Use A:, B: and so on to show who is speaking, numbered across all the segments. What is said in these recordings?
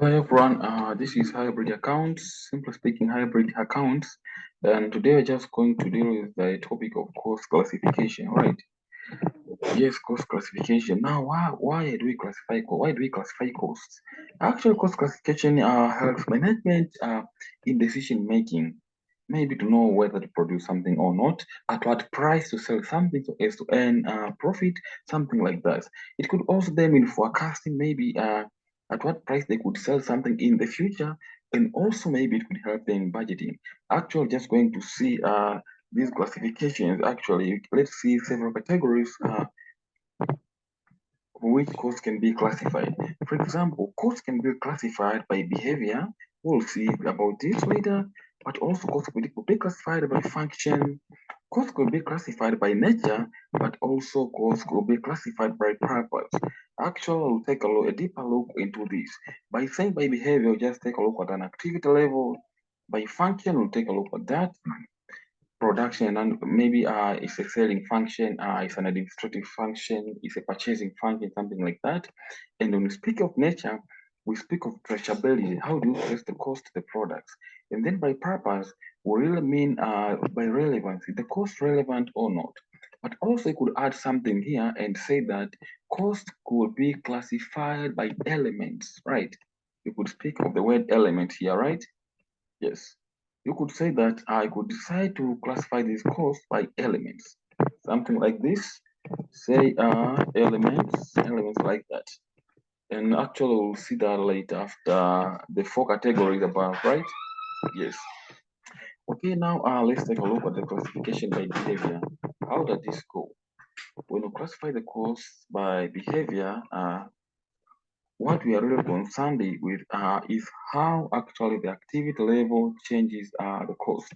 A: Hi everyone, this is hybrid accounts, simply speaking hybrid accounts, and today we're just going to deal with the topic of course classification, right? Yes, cost classification. Now, why do we classify costs? Actual cost classification helps management in decision making, maybe to know whether to produce something or not, at what price to sell something so as to earn profit, something like that. It could also then mean forecasting, maybe at what price they could sell something in the future, and also maybe it could help them in budgeting. Actually, just going to see these classifications. Actually, let's see several categories which codes can be classified. For example, codes can be classified by behavior. We'll see about this later, but also codes could be classified by function. Codes could be classified by nature, but also codes could be classified by purpose. Actually, we'll take a deeper look into this. By saying by behavior, just take a look at an activity level. By function, we'll take a look at that production, and maybe it's a selling function, it's an administrative function, it's a purchasing function, something like that. And when we speak of nature, we speak of traceability. How do you trace the cost to the products? And then by purpose, we really mean by relevancy, the cost relevant or not. But also you could add something here and say that cost could be classified by elements, right? You could speak of the word element here, right? Yes. You could say that I could decide to classify these costs by elements. Something like this. Say elements like that. And actually we'll see that later after the four categories above, right? Yes. Okay, now let's take a look at the classification by behavior. How does this go? When we classify the costs by behavior, what we are really concerned with is how actually the activity level changes the cost.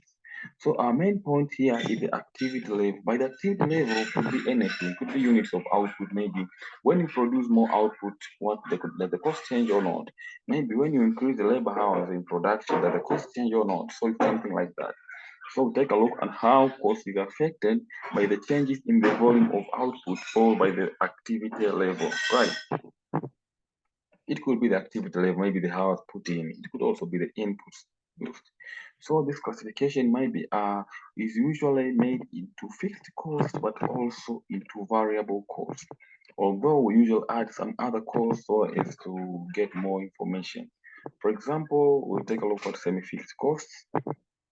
A: So our main point here is the activity level. By the activity level could be anything, could be units of output. Maybe when you produce more output, what does the cost change or not? Maybe when you increase the labor hours in production, does the cost change or not? So it's something like that. So take a look at how cost is affected by the changes in the volume of output or by the activity level, right? It could be the activity level, maybe the hours put in. It could also be the inputs used. So this classification might be is usually made into fixed cost, but also into variable cost. Although we usually add some other costs so as to get more information. For example, we'll take a look at semi-fixed costs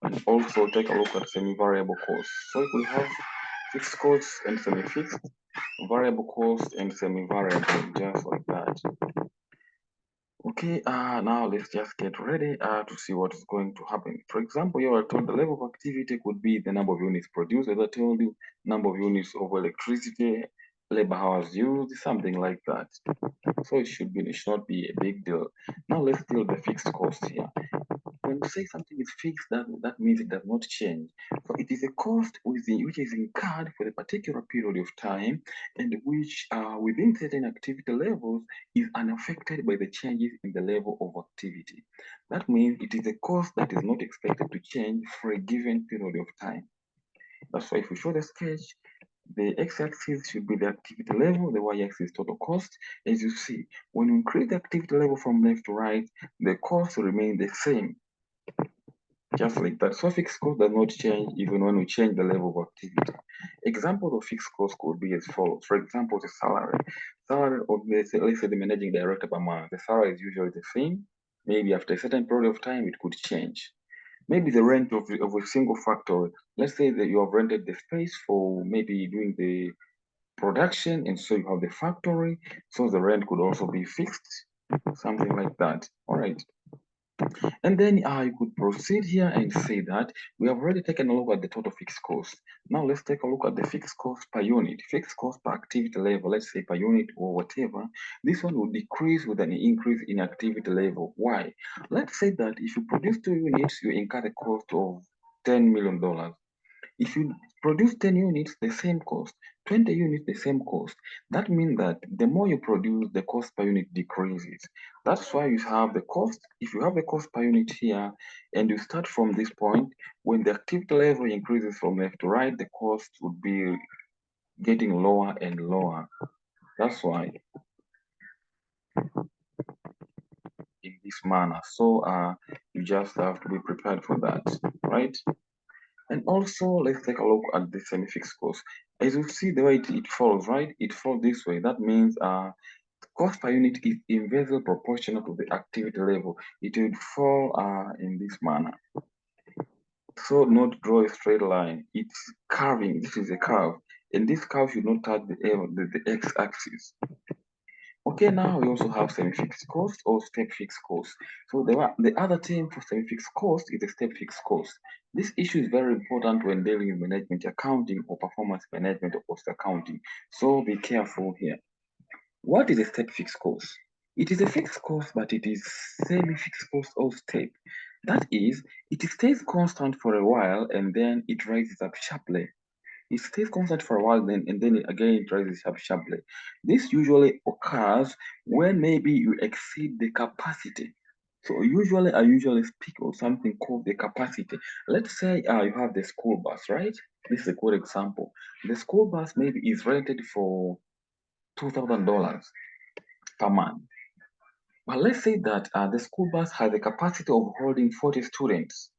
A: and also take a look at semi-variable costs. So if we have fixed costs and semi-fixed, variable cost and semi-variable, just like that. Okay, now let's just get ready to see what is going to happen. For example, you are told the level of activity could be the number of units produced, as I told you, number of units of electricity, labor hours used, something like that. So it should not be a big deal. Now let's deal with the fixed cost here. When you say something is fixed, that means it does not change. So it is a cost which is incurred for a particular period of time and which within certain activity levels is unaffected by the changes in the level of activity. That means it is a cost that is not expected to change for a given period of time. That's why if we show the sketch, the x-axis should be the activity level, the y-axis total cost. As you see, when you increase the activity level from left to right, the cost will remain the same, just like that. So fixed cost does not change even when we change the level of activity. Example of fixed cost could be as follows. For example, the salary. Salary of let's say the managing director per month. The salary is usually the same. Maybe after a certain period of time, it could change. Maybe the rent of a single factory. Let's say that you have rented the space for maybe doing the production, and so you have the factory. So the rent could also be fixed, something like that. All right. And then I could proceed here and say that we have already taken a look at the total fixed cost. Now let's take a look at the fixed cost per unit, fixed cost per activity level, let's say per unit or whatever. This one will decrease with an increase in activity level. Why? Let's say that if you produce 2 units, you incur the cost of $10 million. If you produce 10 units, the same cost, 20 units, the same cost. That means that the more you produce, the cost per unit decreases. That's why you have the cost. If you have the cost per unit here, and you start from this point, when the activity level increases from left to right, the cost would be getting lower and lower. That's why in this this manner. So you just have to be prepared for that, right? And also, let's take a look at the semi-fixed cost. As you see the way it falls, right? It falls this way. That means cost per unit is inversely proportional to the activity level. It will fall in this manner. So not draw a straight line. It's curving. This is a curve. And this curve should not touch the x-axis. Okay, now we also have semi-fixed cost or step-fixed cost. So the other term for semi-fixed cost is the step-fixed cost. This issue is very important when dealing with management accounting or performance management or cost accounting. So be careful here. What is a step-fixed cost? It is a fixed cost, but it is semi-fixed cost or step. That is, it stays constant for a while and then it rises up sharply. It stays constant for a while, and then again it rises up sharply. This usually occurs when maybe you exceed the capacity. So I usually speak of something called the capacity. Let's say you have the school bus, right? This is a good example. The school bus maybe is rented for $2,000 per month. But let's say that the school bus has the capacity of holding 40 students.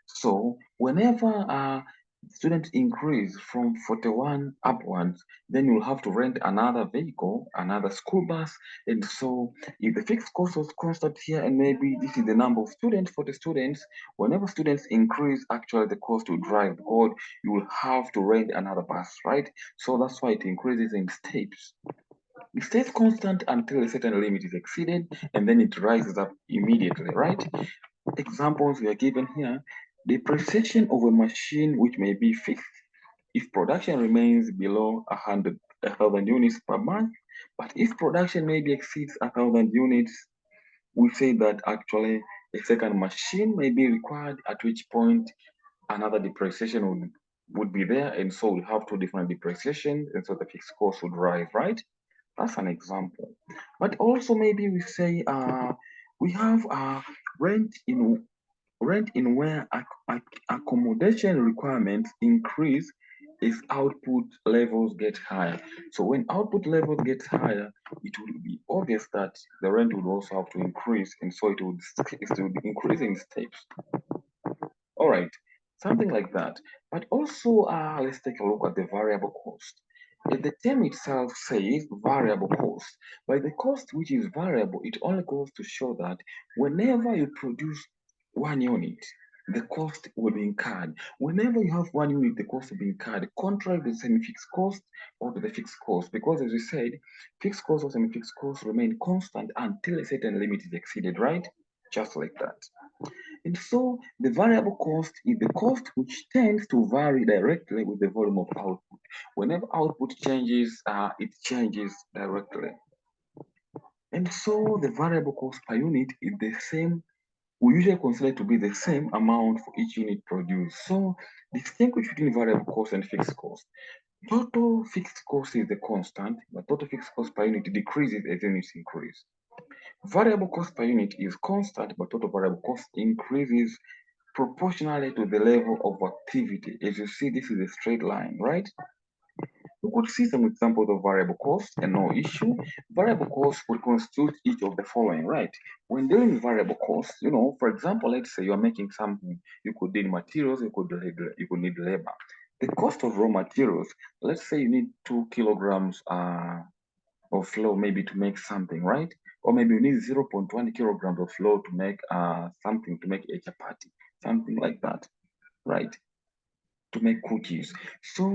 A: So whenever students increase from 41 upwards, then you'll have to rent another vehicle, another school bus. And so if the fixed cost was constant here, and maybe this is the number of students for the students, whenever students increase, actually the cost will drive because you will have to rent another bus, right? So that's why it increases in steps. It stays constant until a certain limit is exceeded, and then it rises up immediately, right? Examples we are given here: depreciation of a machine which may be fixed if production remains below 1,000 units per month, but if production maybe exceeds 1,000 units, we say that actually a second machine may be required, at which point another depreciation would be there, and so we have two different depreciations, and so the fixed cost would rise, right? That's an example. But also maybe we say we have rent in where accommodation requirements increase as output levels get higher. So when output levels get higher, it will be obvious that the rent would also have to increase, and so it would increase in steps. All right, something like that. But also, let's take a look at the variable cost. The term itself says variable cost. By the cost which is variable, it only goes to show that whenever you produce one unit, the cost will be incurred. Whenever you have one unit, the cost will be incurred, contrary to the semi-fixed cost or to the fixed cost. Because as we said, fixed cost or semi-fixed cost remain constant until a certain limit is exceeded, right? Just like that. And so the variable cost is the cost which tends to vary directly with the volume of output. Whenever output changes, it changes directly. And so the variable cost per unit is the same. We usually consider it to be the same amount for each unit produced. So distinguish between variable cost and fixed cost. Total fixed cost is the constant, but total fixed cost per unit decreases as units increase. Variable cost per unit is constant, but total variable cost increases proportionally to the level of activity. As you see, this is a straight line, right? We could see some examples of variable cost and no issue. Variable cost would constitute each of the following, right? When dealing with variable costs, for example, let's say you're making something, you could need materials, you could need labor. The cost of raw materials, let's say you need 2 kilograms of flour maybe to make something, right? Or maybe you need 0.1 kilograms of flour to make something, to make a chapati, something like that, right? To make cookies. So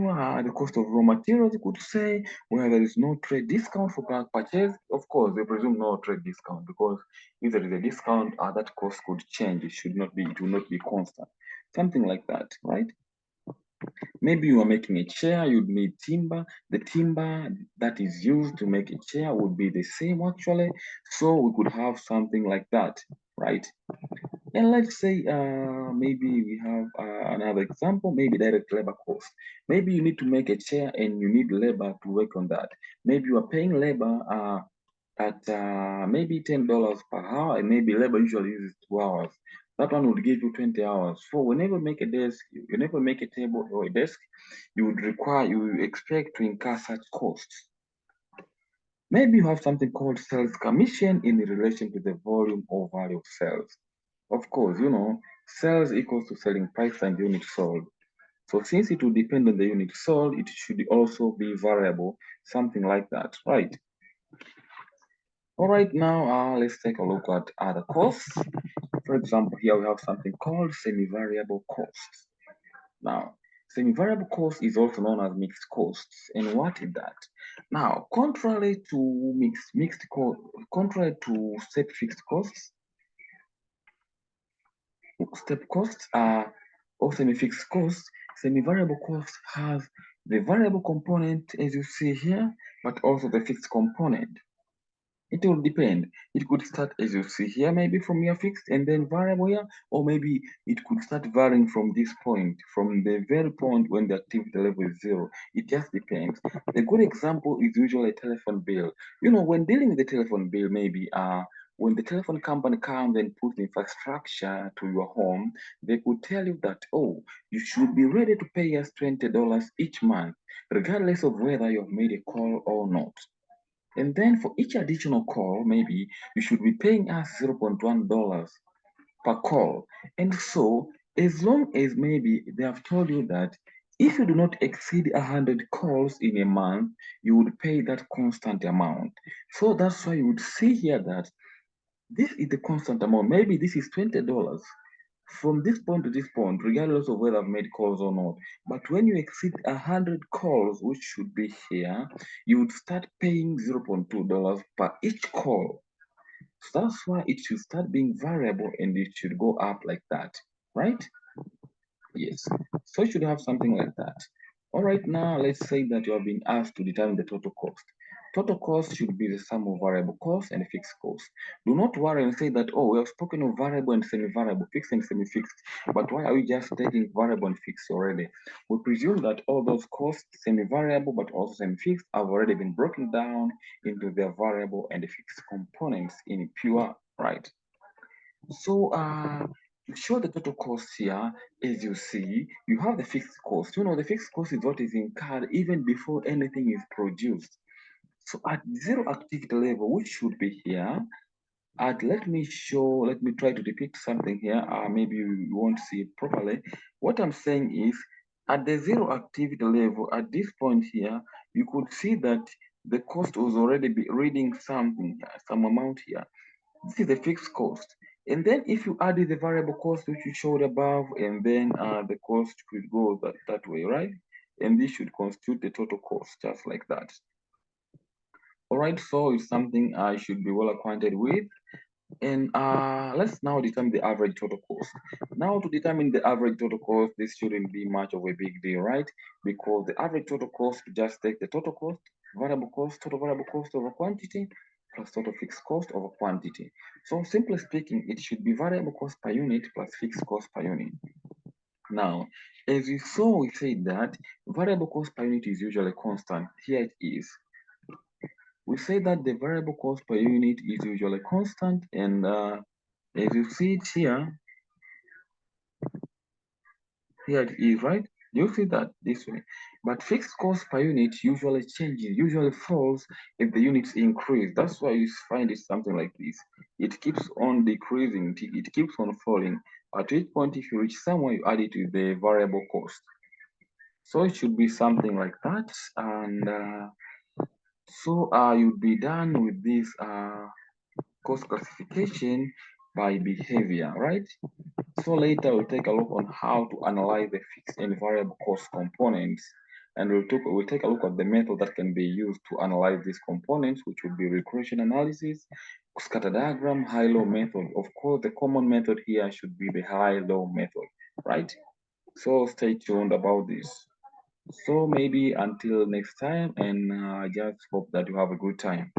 A: the cost of raw materials, you could say, where there is no trade discount for bulk purchase, of course, they presume no trade discount, because if there is a discount, that cost could change. It will not be constant. Something like that, right? Maybe you are making a chair, you'd need timber. The timber that is used to make a chair would be the same actually. So we could have something like that, right? And let's say maybe we have another example, maybe direct labor cost. Maybe you need to make a chair and you need labor to work on that. Maybe you are paying labor at maybe $10 per hour, and maybe labor usually uses 2 hours. That one would give you 20 hours. So whenever you make a desk, whenever you make a table or a desk, you would expect to incur such costs. Maybe you have something called sales commission in relation to the volume or value of sales. Of course, sales equals to selling price and unit sold. So since it will depend on the unit sold, it should also be variable, something like that, right? All right, now let's take a look at other costs. For example, here we have something called semi-variable costs. Now, semi-variable cost is also known as mixed costs. And what is that? Now, contrary to step fixed costs, step costs are or semi-fixed costs. Semi-variable cost has the variable component as you see here, but also the fixed component. It will depend. It could start as you see here, maybe from your fixed and then variable here, or maybe it could start varying from this point, from the very point when the activity level is zero. It just depends. A good example is usually a telephone bill. When dealing with the telephone bill, maybe when the telephone company comes and puts infrastructure to your home, they could tell you that, oh, you should be ready to pay us $20 each month, regardless of whether you've made a call or not. And then for each additional call, maybe you should be paying us $0.1 per call. And so, as long as maybe they have told you that if you do not exceed 100 calls in a month, you would pay that constant amount. So that's why you would see here that this is the constant amount. Maybe this is $20 from this point to this point, regardless of whether I've made calls or not. But when you exceed 100 calls, which should be here, you would start paying $0.2 per each call. So that's why it should start being variable and it should go up like that, right? Yes. So you should have something like that. All right, now let's say that you have been asked to determine the total cost. Total cost should be the sum of variable cost and fixed cost. Do not worry and say that, oh, we have spoken of variable and semi-variable, fixed and semi-fixed, but why are we just taking variable and fixed already? We presume that all those costs, semi-variable but also semi-fixed, have already been broken down into their variable and fixed components in pure, right? So to show the total cost here, as you see, you have the fixed cost. The fixed cost is what is incurred even before anything is produced. So at zero activity level, which should be here, let me try to depict something here. Maybe you won't see it properly. What I'm saying is, at the zero activity level, at this point here, you could see that the cost was already reading something, some amount here. This is the fixed cost. And then if you add the variable cost which you showed above, and then the cost could go that way, right? And this should constitute the total cost, just like that. All right, so it's something I should be well acquainted with. And let's now determine the average total cost. Now to determine the average total cost, this shouldn't be much of a big deal, right? Because the average total cost, just take the total cost, total variable cost over quantity, plus total fixed cost over quantity. So simply speaking, it should be variable cost per unit plus fixed cost per unit. Now, as you saw, we said that variable cost per unit is usually constant. Here it is. We say that the variable cost per unit is usually constant, and as you see it here it is, right? You see that this way. But fixed cost per unit usually changes, usually falls if the units increase. That's why you find it something like this. It keeps on decreasing, it keeps on falling. At which point, if you reach somewhere, you add it to the variable cost. So it should be something like that. And so you'd be done with this cost classification by behavior, right? So later we'll take a look on how to analyze the fixed and variable cost components, and we'll take a look at the method that can be used to analyze these components, which would be regression analysis, scatter diagram, high-low method. Of course, the common method here should be the high-low method, right? So stay tuned about this. So maybe until next time, and I just hope that you have a good time.